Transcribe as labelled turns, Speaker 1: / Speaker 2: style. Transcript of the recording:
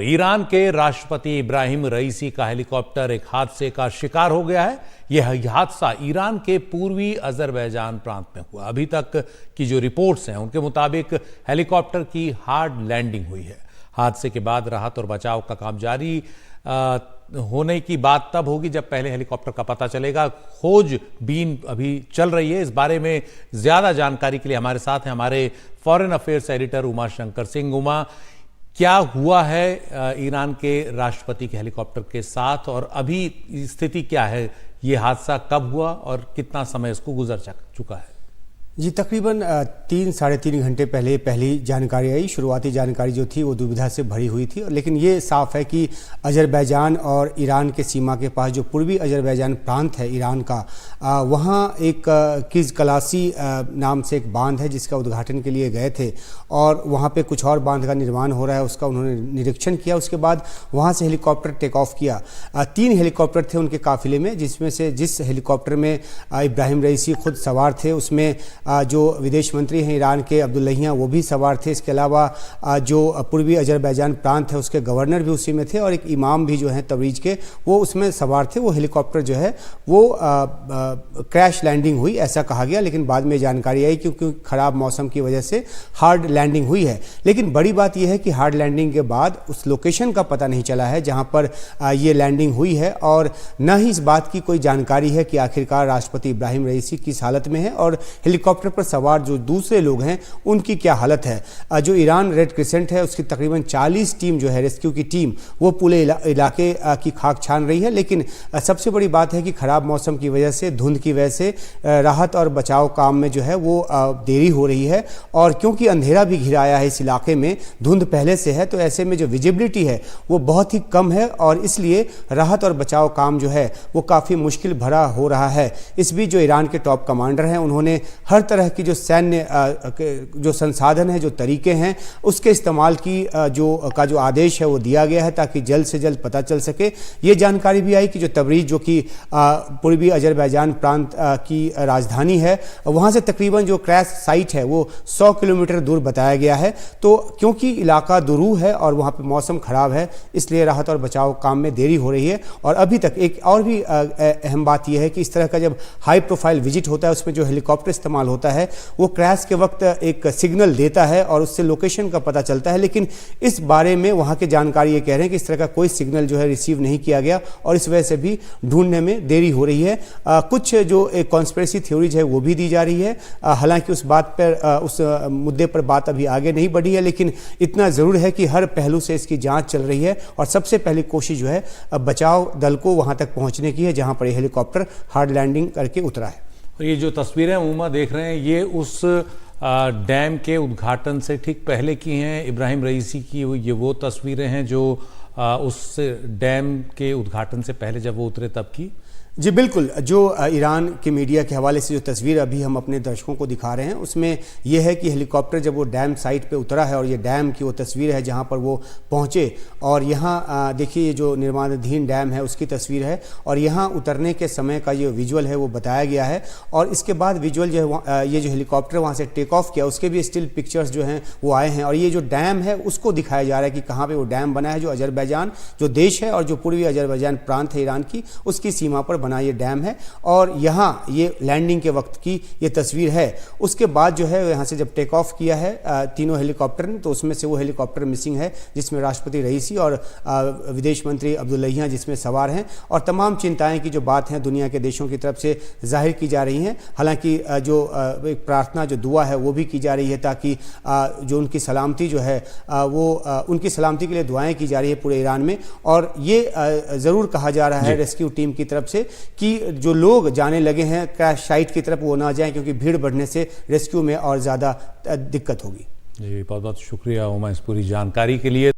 Speaker 1: Iran के राष्ट्रपति इब्राहिम रईसी का हेलीकॉप्टर एक हादसे का शिकार हो गया है। यह हादसा ईरान के पूर्वी अजरबैजान प्रांत में हुआ। अभी तक की जो रिपोर्ट्स हैं उनके मुताबिक हेलीकॉप्टर की हार्ड लैंडिंग हुई है। हादसे के बाद राहत और बचाव का काम जारी होने की बात तब होगी जब पहले हेलीकॉप्टर का पता चलेगा। खोजबीन अभी चल रही है। इस बारे में ज्यादा जानकारी के लिए हमारे साथ हैं हमारे foreign affairs editor Uma Shankar Singh. Uma, क्या हुआ है ईरान के राष्ट्रपति के हेलीकॉप्टर के साथ और अभी स्थिति क्या है? ये हादसा कब हुआ और कितना समय इसको गुजर चुका है?
Speaker 2: जी, तकरीबन 3-3.5 घंटे पहले पहली जानकारी आई। शुरुआती जानकारी जो थी वो दुविधा से भरी हुई थी, लेकिन ये साफ है कि अजरबैजान और ईरान के सीमा के पास जो पूर्वी अजरबैजान प्रांत है ईरान का, वहाँ एक किज कलासी नाम से एक बांध है जिसका उद्घाटन के लिए गए थे और वहाँ पे कुछ और बांध का निर्माण हो रहा है, उसका उन्होंने निरीक्षण किया। उसके बाद वहाँ से हेलीकॉप्टर टेक ऑफ किया। 3 हेलीकॉप्टर थे उनके काफिले में, जिसमें से जिस हेलीकॉप्टर में इब्राहिम रईसी खुद सवार थे उसमें जो विदेश मंत्री हैं ईरान के अब्दुल्लाहियां वो भी सवार थे। इसके अलावा जो पूर्वी अजरबैजान प्रांत है उसके गवर्नर भी उसी में थे और एक इमाम भी जो हैं तबरीज के, वो उसमें सवार थे। वो हेलीकॉप्टर जो है वो क्रैश लैंडिंग हुई ऐसा कहा गया, लेकिन बाद में जानकारी आई क्योंकि ख़राब मौसम की वजह से हार्ड लैंडिंग हुई है। लेकिन बड़ी बात यह है कि हार्ड लैंडिंग के बाद उस लोकेशन का पता नहीं चला है जहाँ पर ये लैंडिंग हुई है, और न ही इस बात की कोई जानकारी है कि आखिरकार राष्ट्रपति इब्राहिम रईसी किस हालत में है और हेलीकॉप्टर पर सवार जो दूसरे लोग हैं उनकी क्या हालत है। जो ईरान रेड क्रिसेंट है उसकी तकरीबन 40 टीम जो है रेस्क्यू की टीम वो पूरे इलाके की खाक छान रही है। लेकिन सबसे बड़ी बात है कि खराब मौसम की वजह से, धुंध की वजह से राहत और बचाव काम में जो है वो देरी हो रही है, और क्योंकि अंधेरा भी घिराया है इस इलाके में, धुंध पहले से है, तो ऐसे में जो विजिबिलिटी है वो बहुत ही कम है और इसलिए राहत और बचाव काम जो है वो काफ़ी मुश्किल भरा हो रहा है। इस बीच जो ईरान के टॉप कमांडर हैं उन्होंने हर तरह की जो सैन्य जो संसाधन है, जो तरीके हैं, उसके इस्तेमाल की जो आदेश है वो दिया गया है ताकि जल्द से जल्द पता चल सके। ये जानकारी भी आई कि जो तबरीज जो कि पूर्वी अजरबैजान प्रांत की राजधानी है, वहाँ से तकरीबन जो क्रैश साइट है वो 100 किलोमीटर दूर बताया गया है। तो क्योंकि इलाका दुरूह है और वहाँ पर मौसम ख़राब है, इसलिए राहत और बचाव काम में देरी हो रही है। और अभी तक एक और भी अहम बात यह है कि इस तरह का जब हाई प्रोफाइल विजिट होता है उसमें जो हेलीकॉप्टर इस्तेमाल होता है वो क्रैश के वक्त एक सिग्नल देता है और उससे लोकेशन का पता चलता है, लेकिन इस बारे में वहाँ के जानकारी ये कह रहे हैं कि इस तरह का कोई सिग्नल जो है रिसीव नहीं किया गया और इस वजह से भी ढूंढने में देरी हो रही है। कुछ जो एक कॉन्स्पिरेसी थ्योरीज है वो भी दी जा रही है। हालांकि उस बात पर उस मुद्दे पर बात अभी आगे नहीं बढ़ी है, लेकिन इतना ज़रूर है कि हर पहलू से इसकी जाँच चल रही है और सबसे पहली कोशिश जो है बचाव दल को वहाँ तक पहुँचने की है जहाँ पर हेलीकॉप्टर हार्ड लैंडिंग करके उतरा है।
Speaker 1: ये जो तस्वीरें उमा देख रहे हैं ये उस डैम के उद्घाटन से ठीक पहले की हैं। इब्राहिम रईसी की ये वो तस्वीरें हैं जो उस डैम के उद्घाटन से पहले जब वो उतरे तब की।
Speaker 2: जी बिल्कुल, जो ईरान के मीडिया के हवाले से जो तस्वीर अभी हम अपने दर्शकों को दिखा रहे हैं उसमें यह है कि हेलीकॉप्टर जब वो डैम साइट पे उतरा है और ये डैम की वो तस्वीर है जहां पर वो पहुंचे, और यहाँ देखिए ये जो निर्माणाधीन डैम है उसकी तस्वीर है और यहाँ उतरने के समय का ये विजुअल है वो बताया गया है। और इसके बाद विजुअल जो है ये जो हेलीकॉप्टर वहाँ से टेक ऑफ किया उसके भी स्टिल पिक्चर्स जो हैं वो आए हैं और ये जो डैम है उसको दिखाया जा रहा है कि कहाँ पर वो डैम बना है। जो अजरबैजान जो देश है और जो पूर्वी अजरबैजान प्रांत है ईरान की, उसकी सीमा पर बना ये डैम है और यहाँ ये लैंडिंग के वक्त की ये तस्वीर है। उसके बाद जो है यहाँ से जब टेक ऑफ किया है तीनों हेलीकॉप्टर ने, तो उसमें से वो हेलीकॉप्टर मिसिंग है जिसमें राष्ट्रपति रईसी और विदेश मंत्री अब्दुल्लाहियां जिसमें सवार हैं, और तमाम चिंताएं की जो बात है दुनिया के देशों की तरफ से जाहिर की जा रही हैं। हालांकि जो एक प्रार्थना जो दुआ है वो भी की जा रही है ताकि जो उनकी सलामती जो है वो उनकी सलामती के लिए दुआएं की जा रही है पूरे ईरान में। और ये ज़रूर कहा जा रहा है रेस्क्यू टीम की तरफ से कि जो लोग जाने लगे हैं क्रैश साइट की तरफ वो ना जाएं, क्योंकि भीड़ बढ़ने से रेस्क्यू में और ज़्यादा दिक्कत होगी।
Speaker 1: जी बहुत बहुत शुक्रिया उमा इस पूरी जानकारी के लिए।